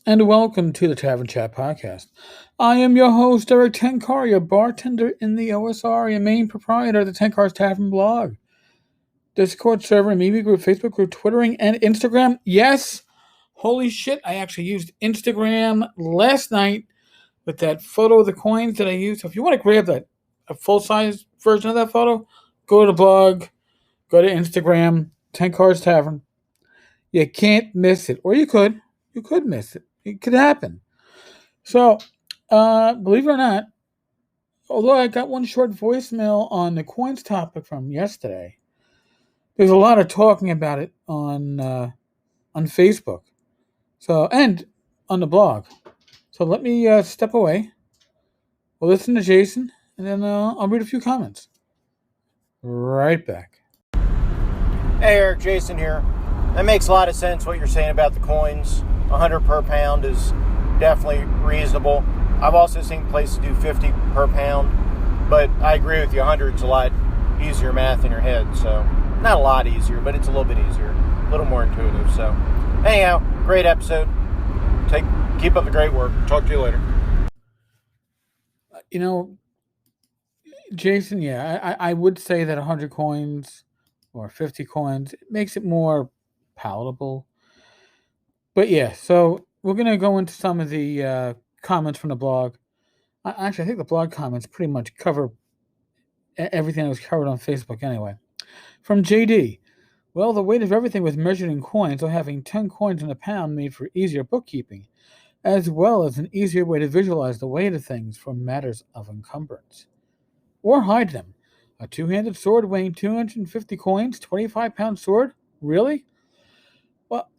and welcome to the Tavern Chat Podcast. I am your host, Eric Tenkar, bartender in the OSR, your main proprietor of the Tenkar's Tavern blog, Discord server, media group, Facebook group, Twittering, and Instagram. Yes, holy shit, I actually used Instagram last night with that photo of the coins that I used. So if you want to grab a full-size version of that photo, go to the blog, go to Instagram, Tenkar's Tavern. You can't miss it. Or you could. You could miss it. It could happen. So, believe it or not, although I got one short voicemail on the coins topic from yesterday, there's a lot of talking about it on Facebook. So and on the blog. So let me step away. We'll listen to Jason, and then I'll read a few comments. Right back. Hey Eric, Jason here. That makes a lot of sense what you're saying about the coins. 100 per pound is definitely reasonable. I've also seen places do 50 per pound, but I agree with you, 100's a lot easier math in your head. So, not a lot easier, but it's a little bit easier, a little more intuitive. So, anyhow, great episode. Keep up the great work. Talk to you later. You know, Jason, yeah, I would say that 100 coins or 50 coins it makes it more palatable. But yeah, so we're going to go into some of the comments from the blog. Actually, I think the blog comments pretty much cover everything that was covered on Facebook anyway. From JD, well, the weight of everything was measured in coins, so having 10 coins in a pound made for easier bookkeeping, as well as an easier way to visualize the weight of things for matters of encumbrance. Or hide them. A two-handed sword weighing 250 coins, 25-pound sword? Really? Well,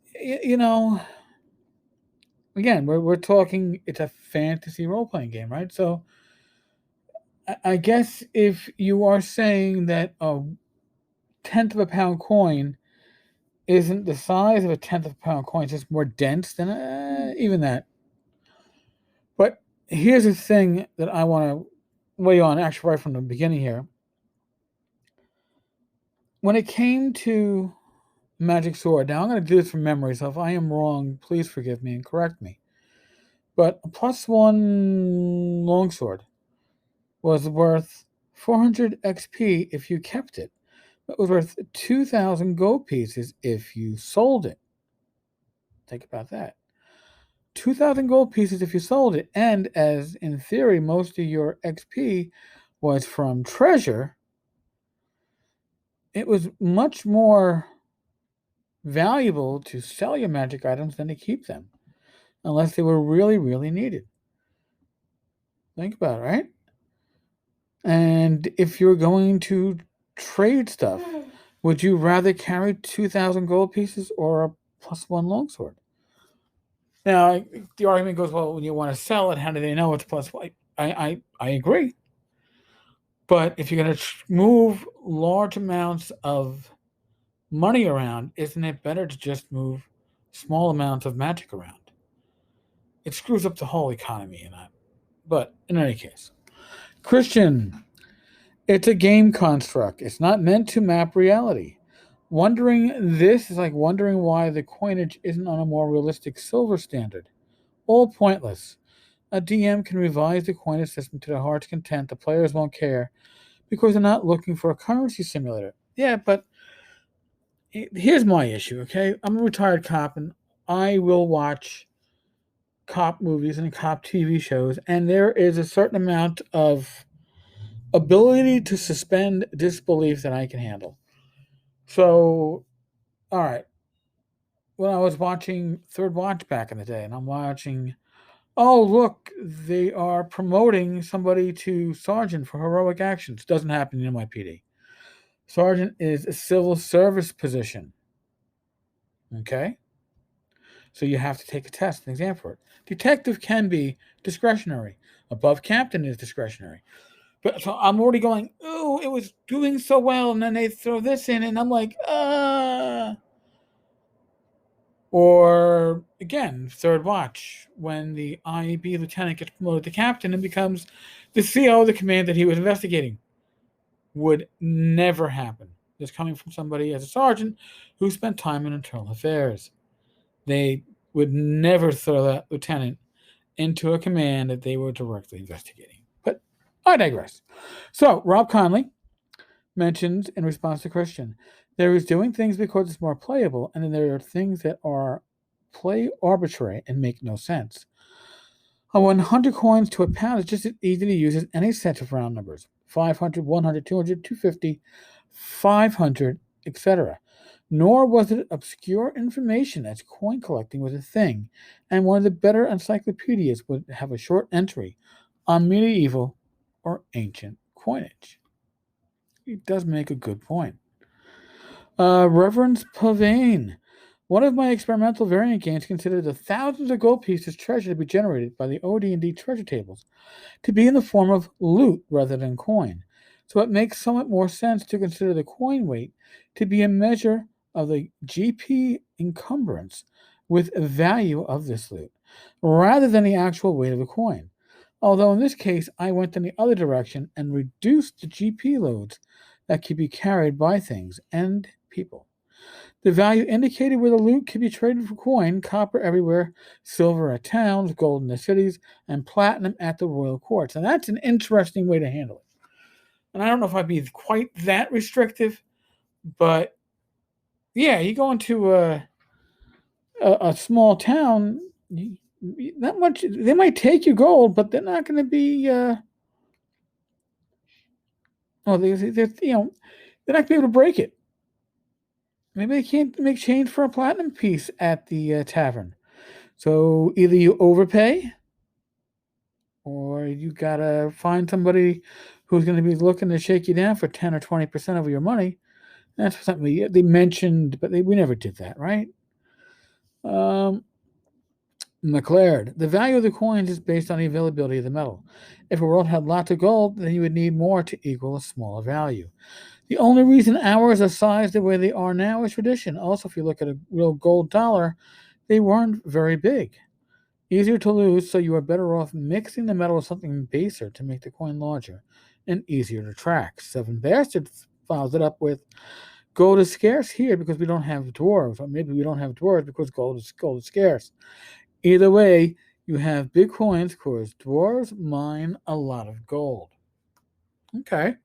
again, we're talking, it's a fantasy role-playing game, right? So I guess if you are saying that a tenth of a pound coin isn't the size of a tenth of a pound coin, it's just more dense than even that. But here's the thing that I want to weigh on, actually, right from the beginning here. When it came to Magic Sword, now I'm going to do this from memory, so if I am wrong, please forgive me and correct me. But a +1 longsword was worth 400 XP if you kept it. It was worth 2,000 gold pieces if you sold it. Think about that. 2,000 gold pieces if you sold it. And as in theory, most of your XP was from treasure, it was much more valuable to sell your magic items than to keep them, unless they were really, really needed. Think about it, right? And if you're going to trade stuff, would you rather carry 2,000 gold pieces or a +1 longsword? Now, the argument goes, well, when you want to sell it, how do they know it's +1? I agree. But if you're going to move large amounts of money around, isn't it better to just move small amounts of magic around? It screws up the whole economy in that. But in any case, Christian, it's a game construct. It's not meant to map reality. Wondering this is like wondering why the coinage isn't on a more realistic silver standard. All pointless. A DM can revise the coinage system to their heart's content. The players won't care because they're not looking for a currency simulator. Yeah, but here's my issue, okay? I'm a retired cop and I will watch cop movies and cop TV shows, and there is a certain amount of ability to suspend disbelief that I can handle. So, all right. When I was watching Third Watch back in the day, and I'm watching, oh, look, they are promoting somebody to sergeant for heroic actions. Doesn't happen in NYPD. Sergeant is a civil service position. Okay? So you have to take a test, an exam for it. Detective can be discretionary. Above captain is discretionary. But so I'm already going, oh, it was doing so well, and then they throw this in, and I'm like, Or again, Third Watch, when the IEB lieutenant gets promoted to captain and becomes the CO of the command that he was investigating. Would never happen. This coming from somebody as a sergeant who spent time in internal affairs. They would never throw that lieutenant into a command that they were directly investigating. But I digress. So Rob Conley mentions in response to Christian, there is doing things because it's more playable, and then there are things that are play arbitrary and make no sense. A 100 coins to a pound is just as easy to use as any set of round numbers 500, 100, 200, 250, 500, etc. Nor was it obscure information, as coin collecting was a thing, and one of the better encyclopedias would have a short entry on medieval or ancient coinage. He does make a good point. Reverend Pavane. One of my experimental variant games considered the thousands of gold pieces treasure to be generated by the OD&D treasure tables to be in the form of loot rather than coin. So it makes somewhat more sense to consider the coin weight to be a measure of the GP encumbrance with value of this loot, rather than the actual weight of the coin. Although in this case, I went in the other direction and reduced the GP loads that could be carried by things and people. The value indicated where the loot can be traded for coin, copper everywhere, silver at towns, gold in the cities, and platinum at the royal courts. And that's an interesting way to handle it. And I don't know if I'd be quite that restrictive, but yeah, you go into a small town, not much. They might take you gold, but they're not going to be. They're not going to be able to break it. Maybe they can't make change for a platinum piece at the tavern. So either you overpay, or you gotta find somebody who's going to be looking to shake you down for 10 or 20% of your money. That's something they mentioned, but we never did that, right? McLeod. The value of the coins is based on the availability of the metal. If a world had lots of gold, then you would need more to equal a smaller value. The only reason ours are sized the way they are now is tradition. Also, if you look at a real gold dollar, they weren't very big. Easier to lose, so you are better off mixing the metal with something baser to make the coin larger and easier to track. Seven Bastards follows it up with gold is scarce here because we don't have dwarves, or maybe we don't have dwarves because gold is scarce. Either way, you have big coins because dwarves mine a lot of gold. Okay.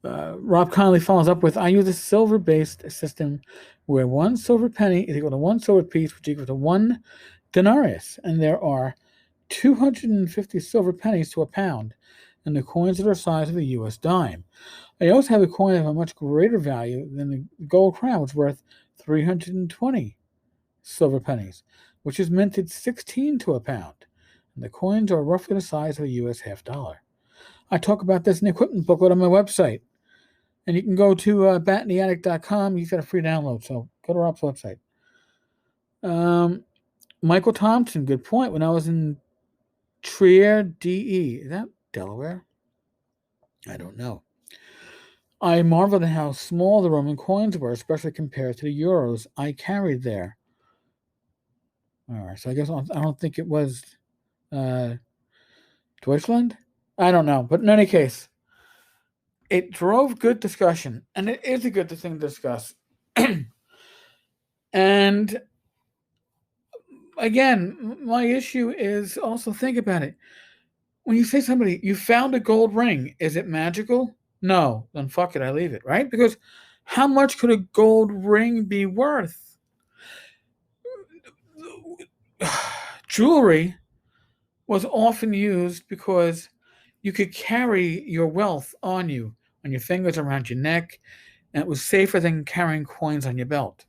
Rob Conley follows up with, I use a silver-based system where 1 silver penny is equal to 1 silver piece, which equals to 1 denarius, and there are 250 silver pennies to a pound, and the coins are the size of a U.S. dime. I also have a coin of a much greater value than the gold crown, which is worth 320 silver pennies, which is minted 16 to a pound, and the coins are roughly the size of a U.S. half dollar. I talk about this in the equipment booklet on my website. And you can go to batintheattic.com. You've got a free download, so go to Rob's website. Michael Thompson, good point. When I was in Trier, DE, is that Delaware? I don't know. I marveled at how small the Roman coins were, especially compared to the euros I carried there. All right, so I guess I don't think it was Deutschland? I don't know. But in any case, it drove good discussion, and it is a good thing to discuss. And again, my issue is also think about it. When you say somebody, you found a gold ring, is it magical? No, then fuck it, I leave it, right? Because how much could a gold ring be worth? Jewelry was often used because you could carry your wealth on you, on your fingers, around your neck, and it was safer than carrying coins on your belt.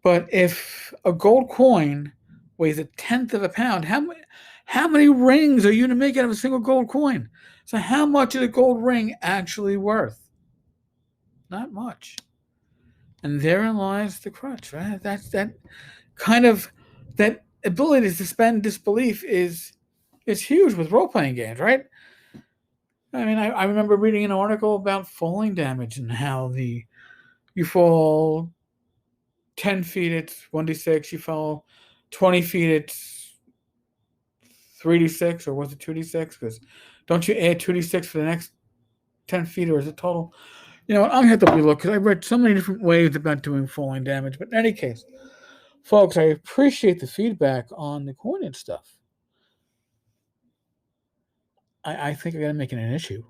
But if a gold coin weighs 1/10 of a pound, how many rings are you to make out of a single gold coin? So how much is a gold ring actually worth? Not much. And therein lies the crutch, right? That ability to suspend disbelief is huge with role-playing games, right? I mean, I remember reading an article about falling damage and how you fall 10 feet, it's 1d6. You fall 20 feet, it's 3d6, or was it 2d6? Because don't you add 2d6 for the next 10 feet, or is it total? You know, I'm going to have to relook because I read so many different ways about doing falling damage. But in any case, Folks, I appreciate the feedback on the coinage stuff. I think I got to make it an issue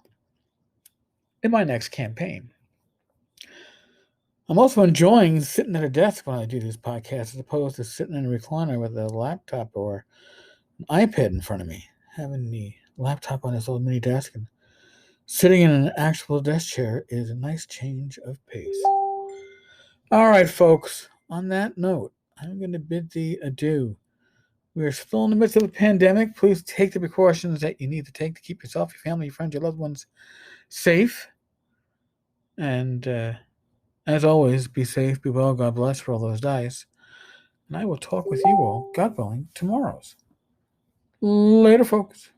in my next campaign. I'm also enjoying sitting at a desk when I do this podcast as opposed to sitting in a recliner with a laptop or an iPad in front of me. Having the laptop on this old mini desk and sitting in an actual desk chair is a nice change of pace. All right, folks, on that note, I'm going to bid thee adieu. We are still in the midst of a pandemic. Please take the precautions that you need to take to keep yourself, your family, your friends, your loved ones safe. And as always, be safe, be well, God bless for all those dice. And I will talk with you all, God willing, tomorrow. Later, folks.